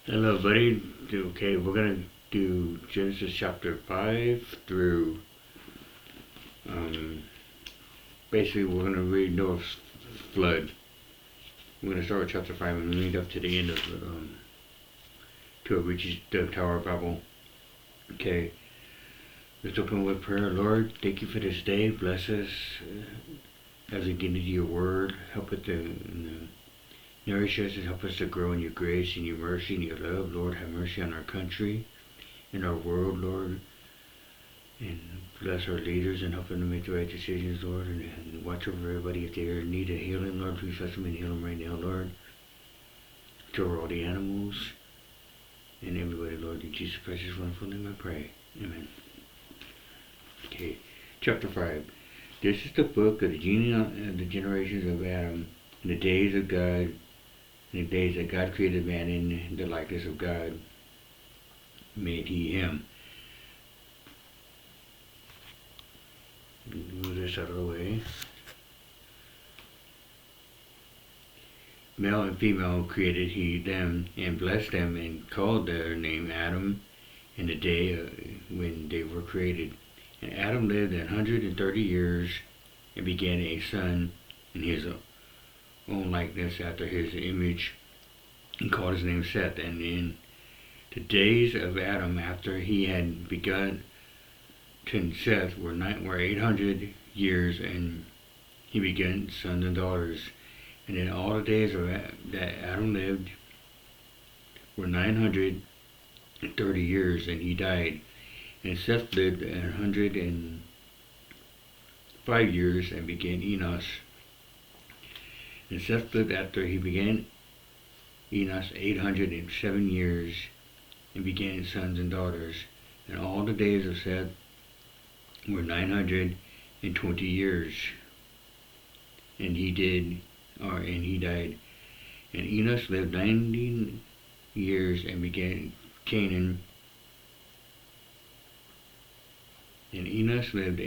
Hello, buddy. Okay, we're gonna do Genesis chapter 5 through. Um, Basically, we're gonna read Noah's flood. We're gonna start with chapter 5 and read up to the end of till it reaches the Tower of Babel. Okay, let's open with prayer. Lord, thank you for this day. Bless us as we get into your word. Help us to nourish us and help us to grow in your grace and your mercy and your love. Lord, have mercy on our country and our world, Lord. And bless our leaders and help them to make the right decisions, Lord. And watch over everybody if they're in need of healing, Lord. Please touch them and heal them right now, Lord. Watch over all the animals and everybody, Lord. In Jesus Christ's wonderful name I pray. Amen. Okay, chapter 5. This is the book of the generations of Adam, in the days of God, in the days that God created man in the likeness of God, made he him. Move this out of the way. Male and female created he them, and blessed them, and called their name Adam in the day when they were created. And Adam lived 130 years, and began a son in his own likeness after his image, and called his name Seth. And in the days of Adam after he had begun to Seth were 800 years, and he begat sons and daughters. And in all the days that Adam lived were 930 years, and he died. And Seth lived 105 years, and began Enos. And Seth lived after he began Enos 807 years, and began sons and daughters. And all the days of Seth were 920 years, and he died. And Enos lived 90 years, and began Canaan. And Enos lived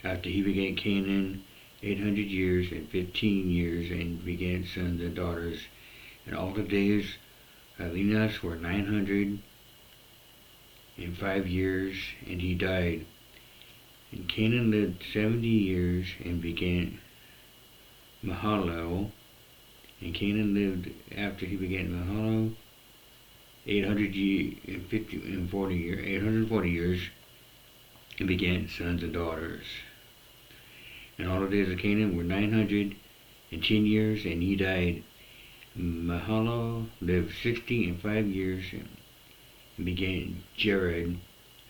after he began Canaan 800 years and 15 years, and began sons and daughters. And all the days of Enos were 905 years, and he died. And Canaan lived 70 years, and began Mahalalel. And Canaan lived after he began Mahalalel 840 years, and began sons and daughters. And all the days of Canaan were 910 years, and he died. Mahalalel lived 65 years, and began Jared.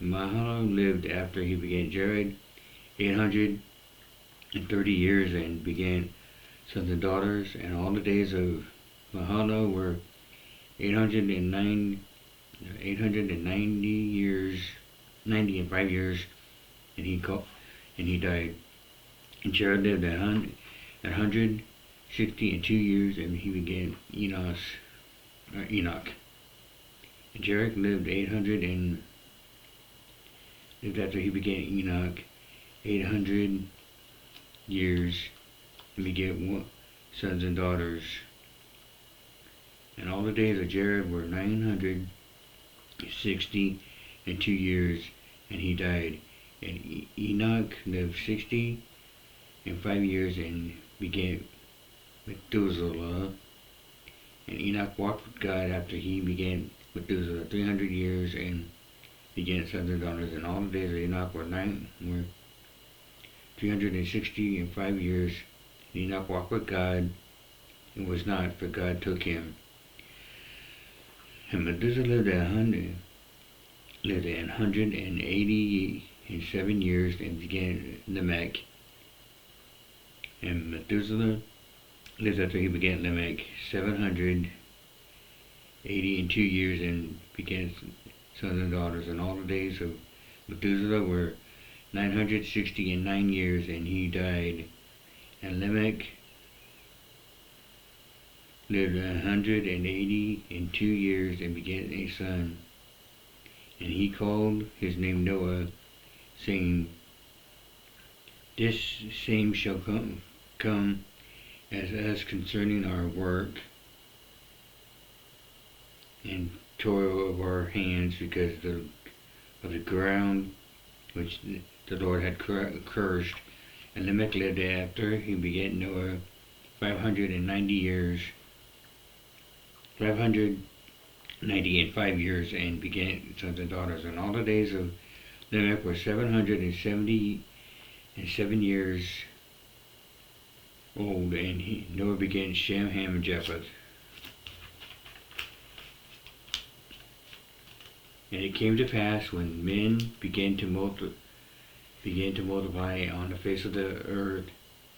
Mahalalel lived after he began Jared 830 years, and began sons and daughters. And all the days of Mahalalel were 890 years, 95 years, and he died. And Jared lived 162 years, and he began Enoch. And Jared lived after he began Enoch 800 years, and begat sons and daughters. And all the days of Jared were 962 years, and he died. And Enoch lived 65 years, and begat Methuselah. And Enoch walked with God after he began Methuselah 300 years, and began sons and daughters. And all the days of Enoch were 365 years. And Enoch walked with God, and was not, for God took him. And Methuselah lived 187 years, and began Lamech. And Methuselah lived after he began Lamech 782 years, and began sons and daughters. And all the days of Methuselah were 969 years, and he died. And Lamech lived 182 years, and begat a son. And he called his name Noah, saying, This same shall come as us concerning our work, and toil of our hands because of the ground which the Lord had cursed. And Lamech lived after he begat Noah 590 years, 590 and 5 years, and begat sons and daughters. And all the days of Lamech were 777 years old, and Noah begat Shem, Ham, and Japheth. And it came to pass when men began to multiply on the face of the earth,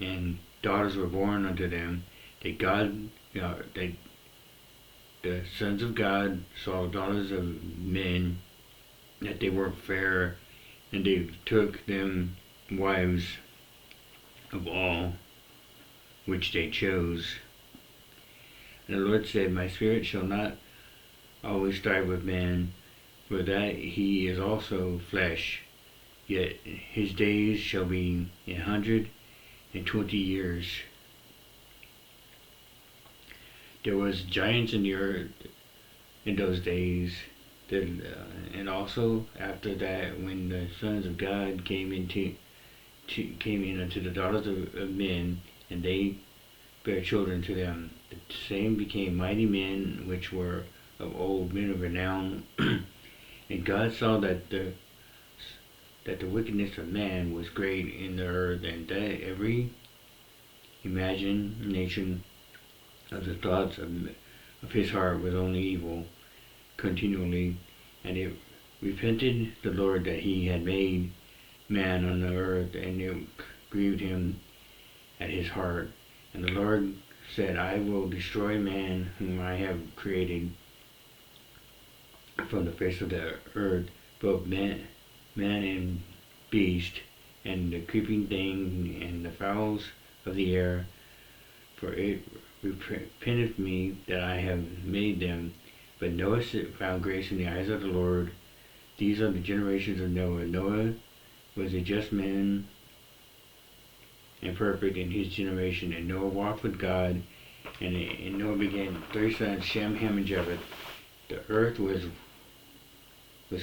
and daughters were born unto them, that the sons of God saw the daughters of men, that they were fair, and they took them wives of all which they chose. And the Lord said, My spirit shall not always strive with man, for that he is also flesh, yet his days shall be 120 years. There was giants in the earth in those days, and also after that, when the sons of God came in unto the daughters of men, and they bare children to them, the same became mighty men which were of old, men of renown. And God saw that the wickedness of man was great in the earth, and that every imagination of the thoughts of his heart was only evil continually. And it repented the Lord that he had made man on the earth, and it grieved him at his heart. And the Lord said, I will destroy man whom I have created from the face of the earth, both man and beast, and the creeping thing, and the fowls of the air, for it repenteth me that I have made them. But Noah found grace in the eyes of the Lord. These are the generations of Noah. Noah was a just man and perfect in his generation, and Noah walked with God, and Noah began 3 sons, Shem, Ham, and Japheth. The earth was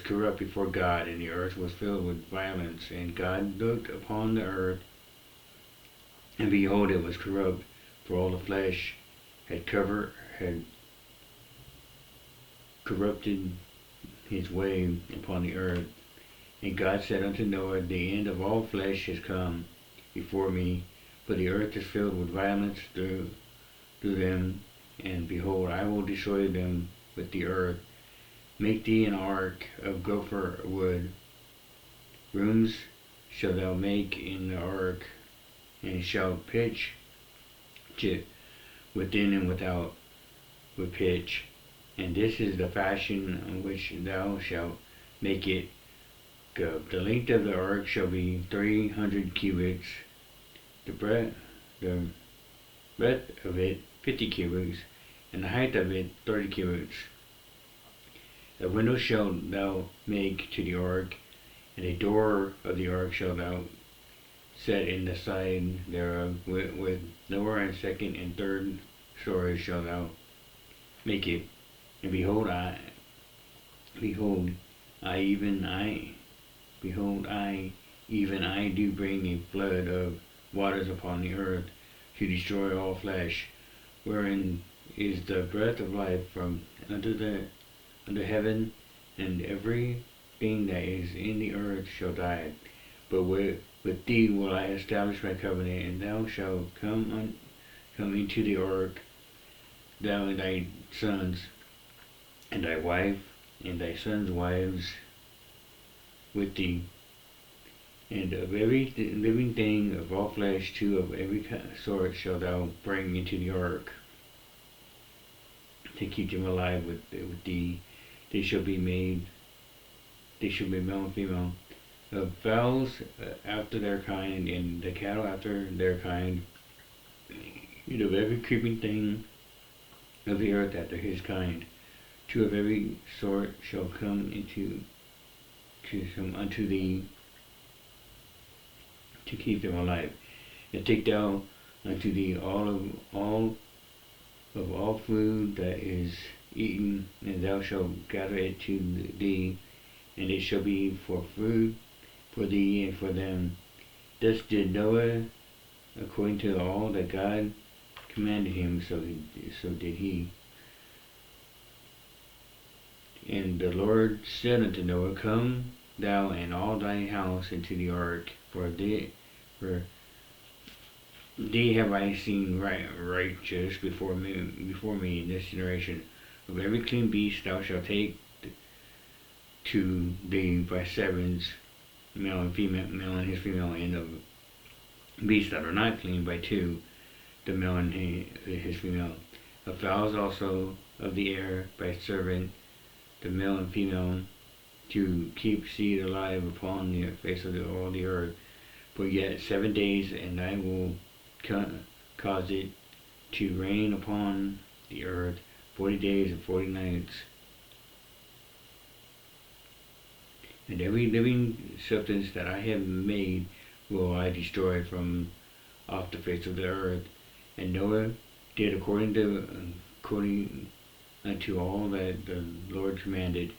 corrupt before God, and the earth was filled with violence. And God looked upon the earth, and behold, it was corrupt, for all the flesh had corrupted his way upon the earth. And God said unto Noah, The end of all flesh is come before me, for the earth is filled with violence through them, and behold, I will destroy them with the earth. Make thee an ark of gopher wood. Rooms shalt thou make in the ark, and shalt pitch it within and without with pitch. And this is the fashion on which thou shalt make it. The length of the ark shall be 300 cubits, the breadth of it 50 cubits, and the height of it 30 cubits. A window shalt thou make to the ark, and a door of the ark shalt thou set in the side thereof, with lower and second and third stories shalt thou make it. And behold, I even I do bring a flood of waters upon the earth, to destroy all flesh, wherein is the breath of life from under heaven, and everything that is in the earth shall die. But with thee will I establish my covenant, and thou shalt come into the ark, thou and thy sons, and thy wife, and thy sons' wives with thee. And of every living thing of all flesh, 2 of every sort shalt thou bring into the ark, to keep them alive with thee. They shall be male and female. Of fowls after their kind, and the cattle after their kind, and of every creeping thing of the earth after his kind. 2 of every sort shall come unto thee, to keep them alive. And take thou unto thee all food that is eaten, and thou shalt gather it to thee, and it shall be for food for thee and for them. Thus did Noah according to all that God commanded him, so did he. And the Lord said unto Noah, Come thou and all thy house into the ark, for thee have I seen righteous before me in this generation. Of every clean beast thou shalt take to thee by sevens, male and his female, and of beasts that are not clean by two, the male and his female. Of fowls also of the air by seven, the male and female, to keep seed alive upon the face of all the earth. For yet 7 days, and I will cause it to rain upon the earth 40 days and 40 nights. And every living substance that I have made will I destroy from off the face of the earth. And Noah did according unto all that the Lord commanded.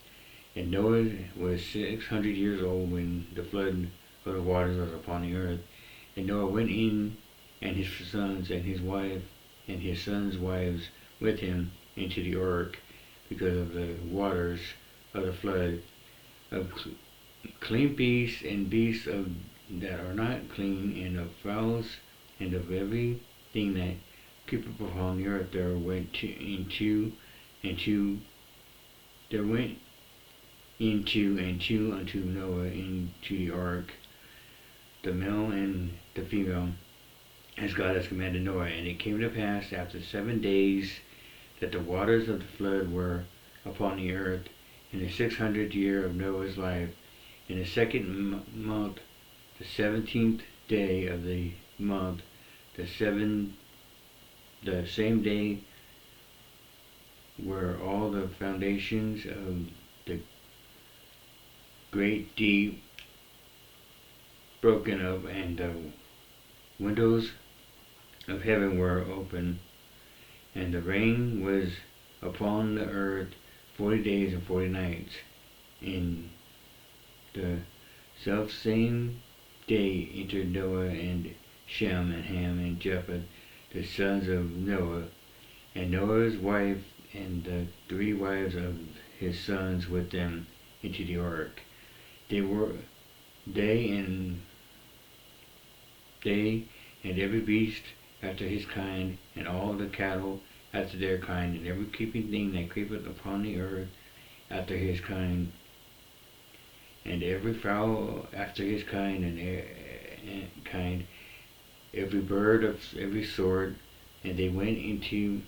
And Noah was 600 years old when the flood of the waters was upon the earth. And Noah went in, and his sons and his wife and his sons' wives with him into the ark, because of the waters of the flood, of clean beasts and beasts that are not clean, and of fowls, and of everything that creepeth upon the earth. There went into unto Noah into the ark, the male and the female, as God has commanded Noah. And it came to pass after 7 days that the waters of the flood were upon the earth, in the 600th year of Noah's life, in the second month, the 17th day of the month, the same day were all the foundations of the great deep broken up, and the windows of heaven were open, and the rain was upon the earth 40 days and 40 nights. In the selfsame day entered Noah and Shem and Ham and Japheth, the sons of Noah, and Noah's wife and the 3 wives of his sons with them into the ark. They and every beast after his kind, and all the cattle after their kind, and every creeping thing that creepeth upon the earth after his kind, and every fowl after his kind, every bird of every sort. And they went in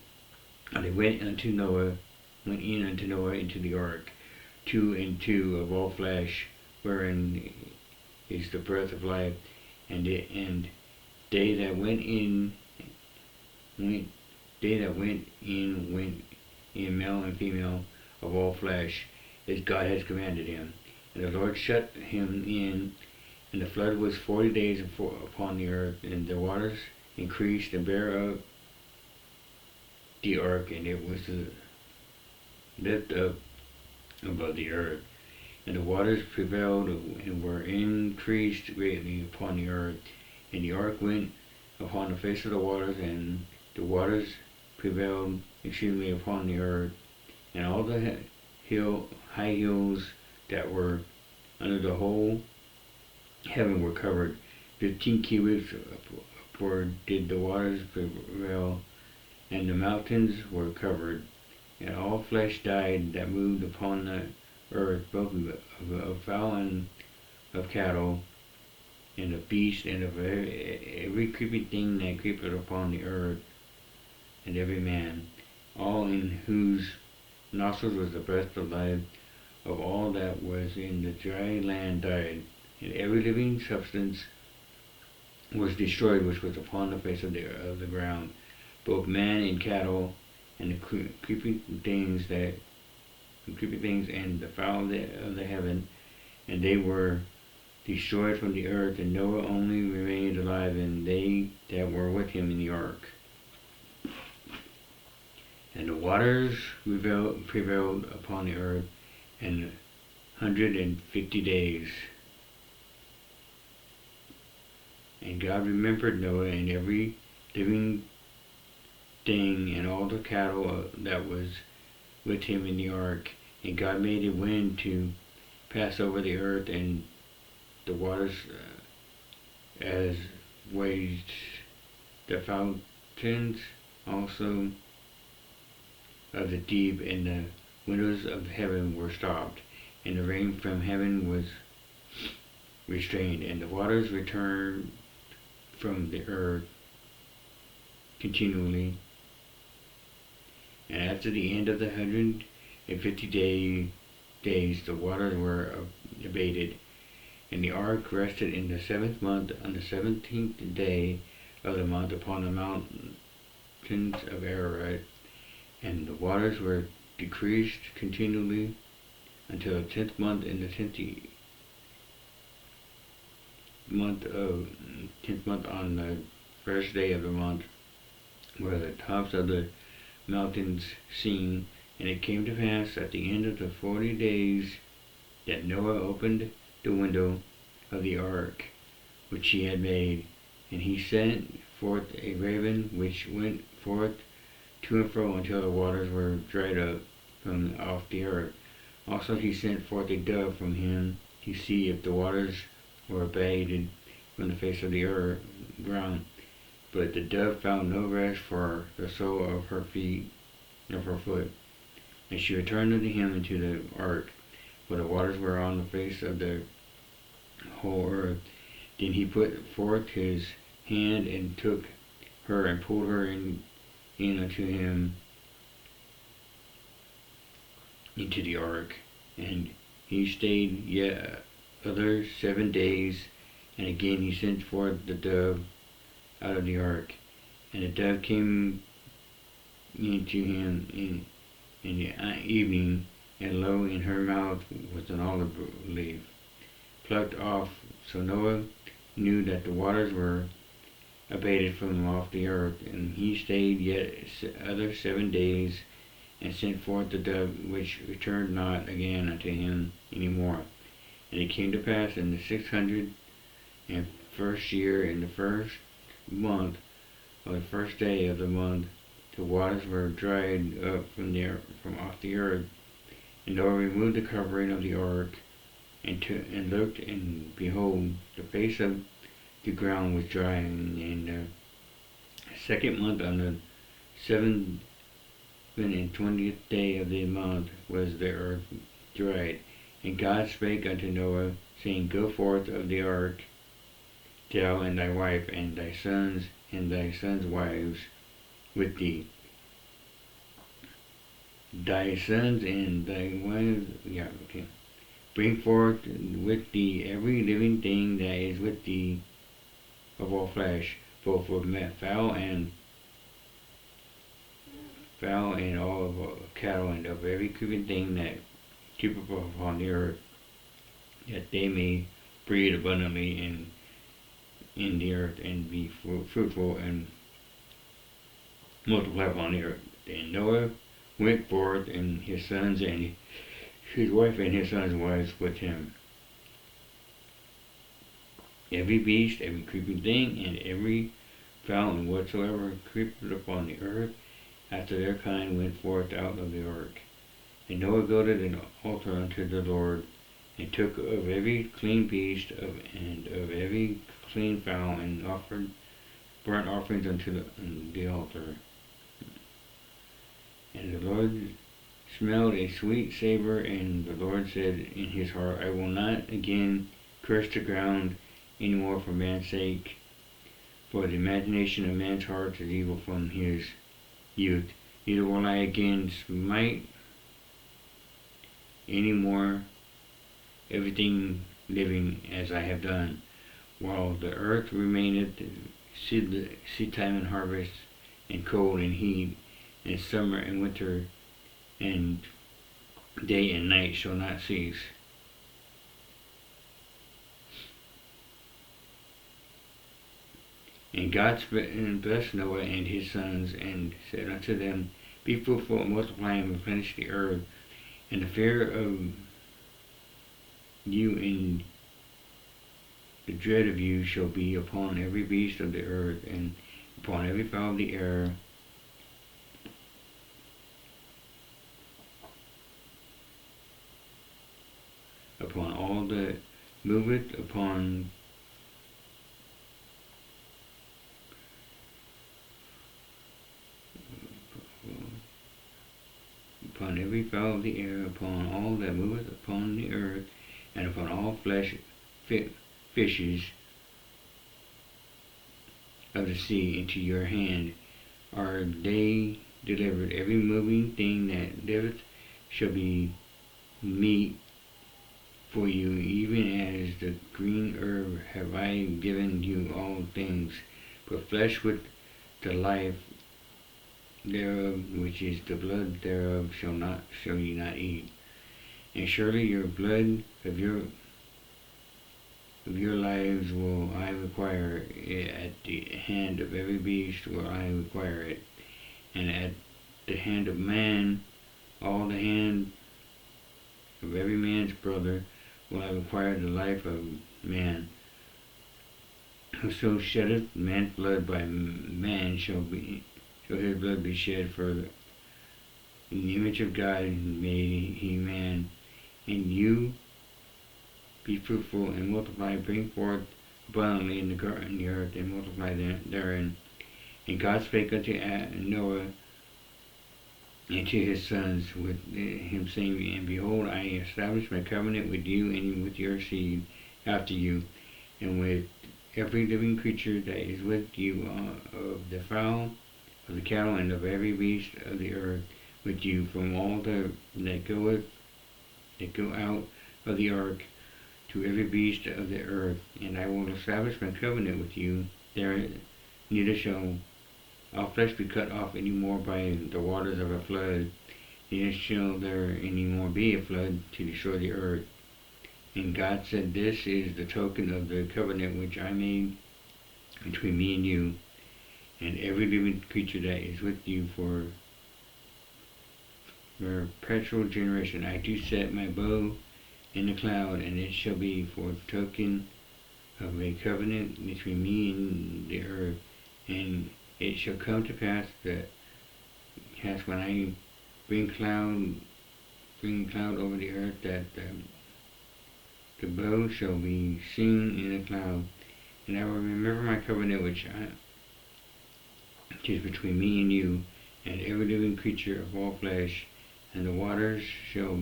unto Noah into the ark, 2 and 2 of all flesh, wherein is the breath of life. And they that went in, male and female of all flesh, as God has commanded him. And the Lord shut him in, and the flood was 40 days upon the earth, and the waters increased and bare up the ark, and it was lifted up above the earth. And the waters prevailed and were increased greatly upon the earth. And the ark went upon the face of the waters, and the waters prevailed exceedingly upon the earth. And all the high hills that were under the whole heaven were covered. 15 cubits for did the waters prevail, and the mountains were covered. And all flesh died that moved upon the earth, both of fowl and of cattle, and of beast, and of every creeping thing that creepeth upon the earth, and every man, all in whose nostrils was the breath of life. Of all that was in the dry land died, and every living substance was destroyed which was upon the face of the ground, both man and cattle, and the creeping things and the fowl of the heaven, and they were destroyed from the earth. And Noah only remained alive, and they that were with him in the ark. And the waters prevailed upon the earth in 150 days. And God remembered Noah and every living thing and all the cattle that was with him in the ark. And God made a wind to pass over the earth, and the waters as waves, the fountains also of the deep, and the windows of heaven were stopped, and the rain from heaven was restrained, and the waters returned from the earth continually. And after the end of the 150 days, the waters were abated, and the ark rested in the 7th month on the 17th day of the month upon the mountains of Ararat, and the waters were decreased continually until the 10th month. In the 10th month on the first day of the month were the tops of the mountains seen. And it came to pass at the end of the 40 days that Noah opened the window of the ark which he had made, and he sent forth a raven which went forth to and fro until the waters were dried up from off the earth. Also he sent forth a dove from him to see if the waters were abated from the face of the earth ground. But the dove found no rest for the sole of her foot. And she returned unto him into the ark, for the waters were on the face of the whole earth. Then he put forth his hand and took her and pulled her in unto him into the ark. And he stayed yet other 7 days, and again he sent forth the dove out of the ark. And the dove came into him in the evening, and lo, in her mouth was an olive leaf plucked off. So Noah knew that the waters were abated from off the earth. And he stayed yet other 7 days, and sent forth the dove, which returned not again unto him any more. And it came to pass in the 601st year, in the 1st month, on the 1st day of the month, the waters were dried up from off the earth. And Noah removed the covering of the ark, and looked, and behold, the face of the ground was dry. And in the 2nd month, on the 27th day of the month, was the earth dried. And God spake unto Noah, saying, Go forth of the ark, thou and thy wife, and thy sons wives with thee. Thy sons and thy wives, bring forth with thee every living thing that is with thee of all flesh, both of fowl and all of cattle, and of every creeping thing that keepeth upon the earth, that they may breed abundantly in the earth, and be fruitful, and multiply upon the earth. And Noah went forth, and his sons, and his wife, and his sons' wives with him. Every beast, every creeping thing, and every fowl, and whatsoever creepeth upon the earth, after their kind, went forth out of the ark. And Noah builded an altar unto the Lord, and took of every clean beast and of every clean fowl, and offered burnt offerings unto the altar. And the Lord smelled a sweet savor, and the Lord said in his heart, I will not again curse the ground any more for man's sake, for the imagination of man's heart is evil from his youth. Neither will I again smite any more everything living as I have done, while the earth remaineth, seed time and harvest, and cold and heat, and summer and winter, and day and night shall not cease. And God blessed Noah and his sons, and said unto them, Be fruitful and multiply and replenish the earth. And the fear of you and the dread of you shall be upon every beast of the earth, and upon every fowl of the air, upon all that moveth upon every fowl of the air, upon all that moveth upon the earth, and upon all fishes of the sea into your hand are they delivered. Every moving thing that liveth shall be meat for you, even as the green herb have I given you all things. But flesh with the life thereof, which is the blood thereof, shall ye not eat. And surely your blood of your lives will I require it. At the hand of every beast will I require it, and at the hand of man, all the hand of every man's brother will I require the life of man. Whoso sheddeth man's blood, by man shall his blood be shed. For in the image of God made he man. And you be fruitful and multiply, bring forth abundantly in the earth, and multiply therein. And God spake unto Noah and to his sons with him, saying, And behold, I establish my covenant with you and with your seed after you, and with every living creature that is with you, of the fowl, of the cattle, and of every beast of the earth with you, from all that go out of the ark, to every beast of the earth. And I will establish my covenant with you. There neither shall all flesh be cut off any more by the waters of a flood, neither shall there any more be a flood to destroy the earth. And God said, This is the token of the covenant which I made between me and you, and every living creature that is with you for perpetual generation. I do set my bow in the cloud, and it shall be for the token of a covenant between me and the earth. And it shall come to pass when I bring cloud over the earth, that the bow shall be seen in the cloud. And I will remember my covenant which is between me and you, and every living creature of all flesh, and the waters shall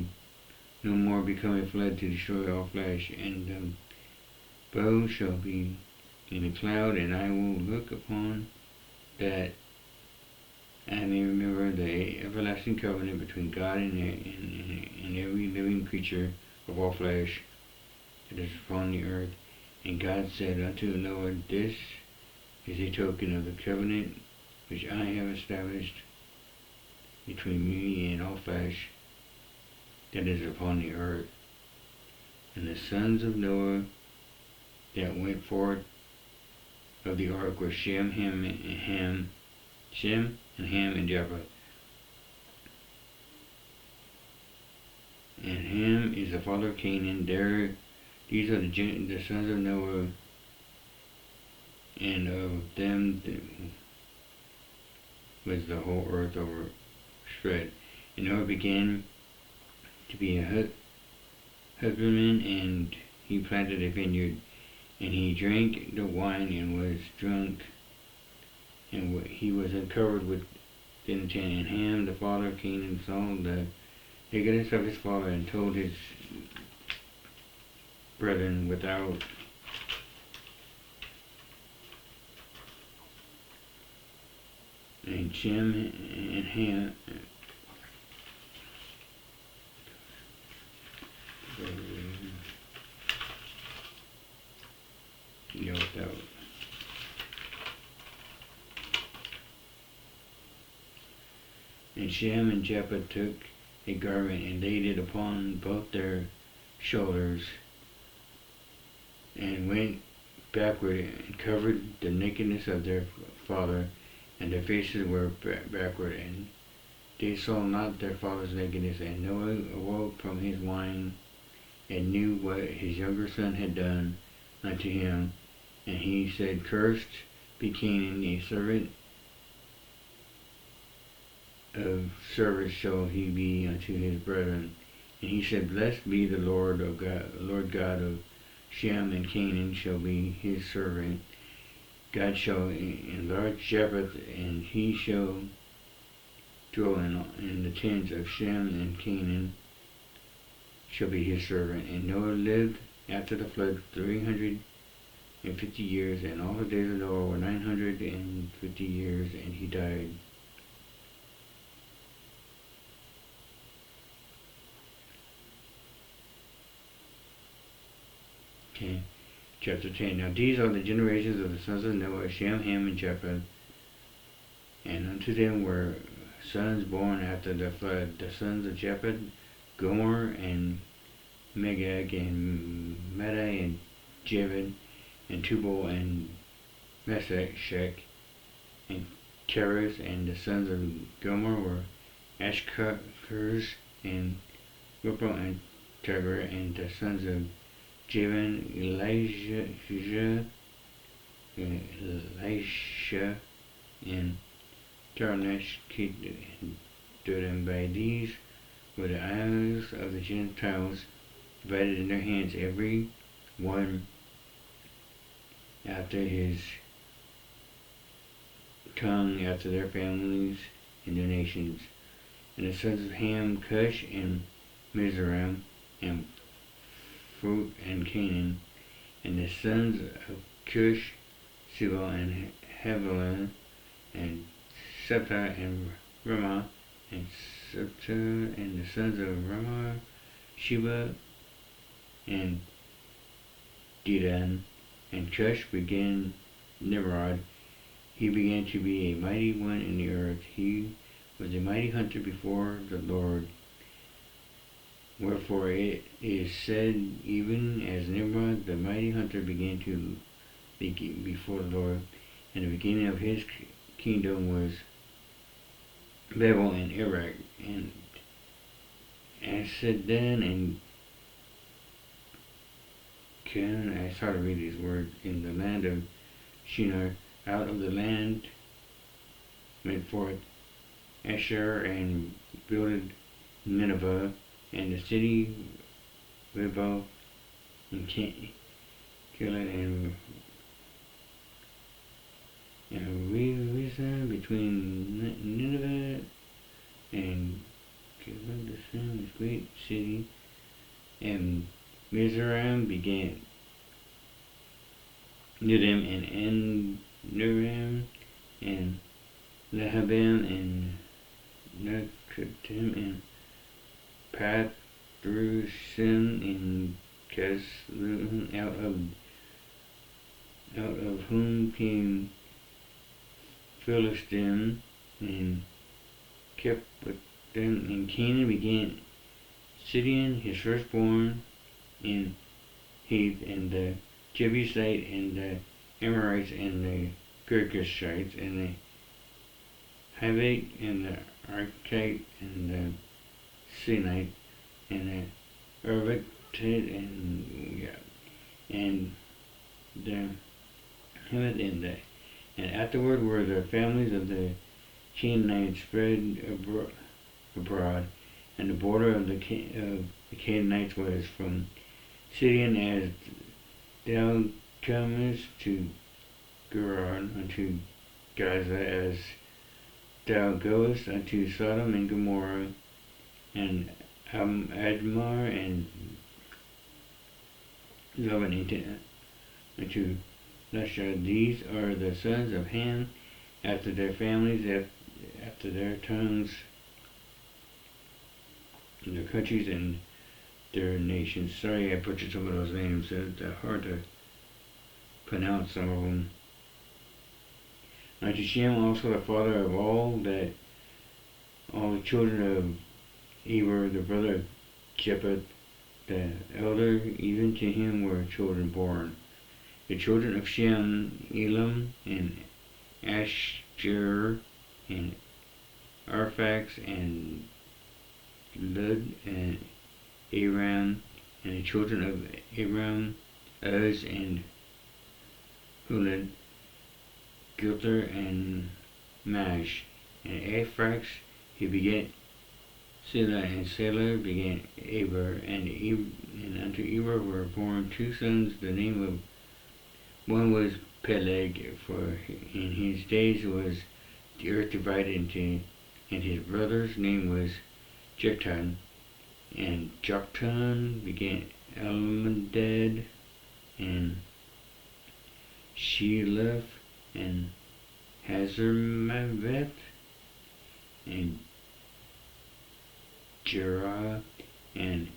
no more become a flood to destroy all flesh, and the bow shall be in the cloud, and I will look upon that I may remember the everlasting covenant between God and every living creature of all flesh that is upon the earth. And God said unto Noah, This is a token of the covenant which I have established between me and all flesh that is upon the earth. And the sons of Noah that went forth of the ark were Shem, Ham, and Japheth. And Ham is the father of Canaan. These are the sons of Noah, and of them was the whole earth overspread. And Noah began to be a husbandman, and he planted a vineyard, and he drank the wine and was drunk, and he was uncovered with the tent. And Ham, the father of Canaan, saw the nakedness of his father, and told his brethren without. And Shem and Ham without. And Shem and Japheth took a garment and laid it upon both their shoulders, and went backward and covered the nakedness of their father, and their faces were backward. And they saw not their father's nakedness. And Noah awoke from his wine, and knew what his younger son had done unto him. And he said, Cursed be Canaan, a servant of service shall he be unto his brethren. And he said, Blessed be the Lord God of Shem, and Canaan shall be his servant. God shall enlarge Japheth, and he shall dwell in the tents of Shem, and Canaan shall be his servant. And Noah lived after the flood 350 years, and all the days of Noah were 950 years, and he died. Okay, chapter 10. Now these are the generations of the sons of Noah, Shem, Ham, and Japheth. And unto them were sons born after the flood. The sons of Japheth, Gomer, and Magog, and Madai, and Javan, and Tubal, and Meshech, and Teres. And the sons of Gomer were Ashkenaz, and Rupal, and Tabor. And the sons of Javan, Elisha, and Tarshish, and by these were the isles of the Gentiles, divided in their hands, every one after his tongue, after their families and their nations. And the sons of Ham, Cush, and Mizraim, and Phut, and Canaan. And the sons of Cush, Seba, and Havilah, and Septa, and Ramah, and Septa. And the sons of Ramah, Sheba, and Dedan. And Cush began Nimrod. He began to be a mighty one in the earth. He was a mighty hunter before the Lord. Wherefore it is said, even as Nimrod, the mighty hunter, began to be before the Lord. And the beginning of his kingdom was Babel and Iraq, and Ascedon, and I started to read these words. In the land of Shinar, out of the land went forth Asher, and builded Nineveh, and the city Rebel, and Keilah, and Reza, between Nineveh and Keilah, the sun, this great city. And Mizraim began Nidam, and Anuram, and Lehabim, and Nakatim, and Pathrusim, and Casluhim, out of whom came Philistim, and kept with them. And Canaan began Sidon, his firstborn, in Heth, and the Jebusite, and the Amorites, and the Girgashites, and the Hivite, and the Archite, and the Sinite, and the Arvite, and the Hivite, and afterward were the families of the Canaanites spread abroad, and the border of the Canaanites was from Sidon as thou comest to Gerar, unto Gaza, as thou goest unto Sodom and Gomorrah, and Admar, and Lebanon, unto Lasha. These are the sons of Ham, after their families, after their tongues, and their countries, and their nations. Sorry I butchered some of those names. They're hard to pronounce, some of them. Unto Shem also, the father of all the children of Eber, the brother of Japheth, the elder, even to him were children born. The children of Shem, Elam, and Asher, and Arphax, and Lud, and Aram, and the children of Aram, Uz, and Hulud, Gilter, and Mash. And Arphax he begat Selah, and Selah begat Eber, and unto Eber were born two sons. The name of one was Peleg, for in his days was the earth divided into, and his brother's name was Joktan. And Joktan begat Almodad, and Sheleph, and Hazarmaveth, and Jerah, and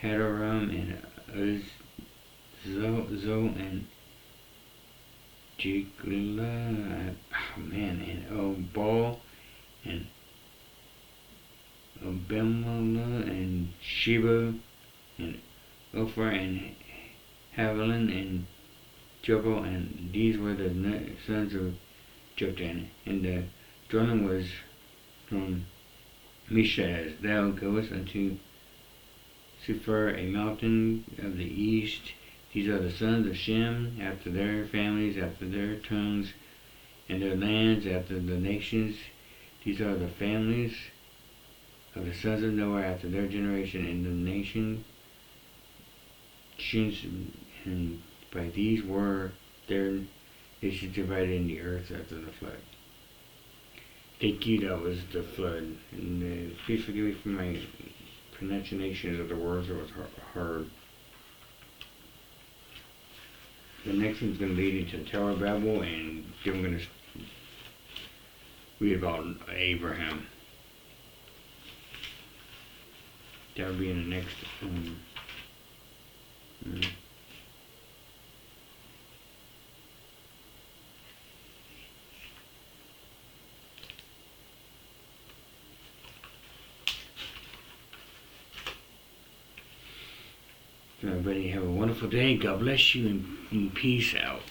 Hadaram, and Uzzo, and Jigla, and Obal, and Abimelech, and Sheba, and Ophir, and Havilah, and Jubal, and these were the sons of Joktan. And the dwelling was from Mishaz. Thou goest unto Sephir, a mountain of the east. These are the sons of Shem, after their families, after their tongues, and their lands, after the nations. These are the families of the sons of Noah, after their generation, and the nations, and by these were their nations divided in the earth after the flood. Thank you, that was the flood. And please forgive me for my pronunciation of the words, it was hard. The next one's going to lead into the Tower of Babel, and then we're going to read about Abraham. That'll be in the next So everybody have a wonderful day. God bless you, and peace out.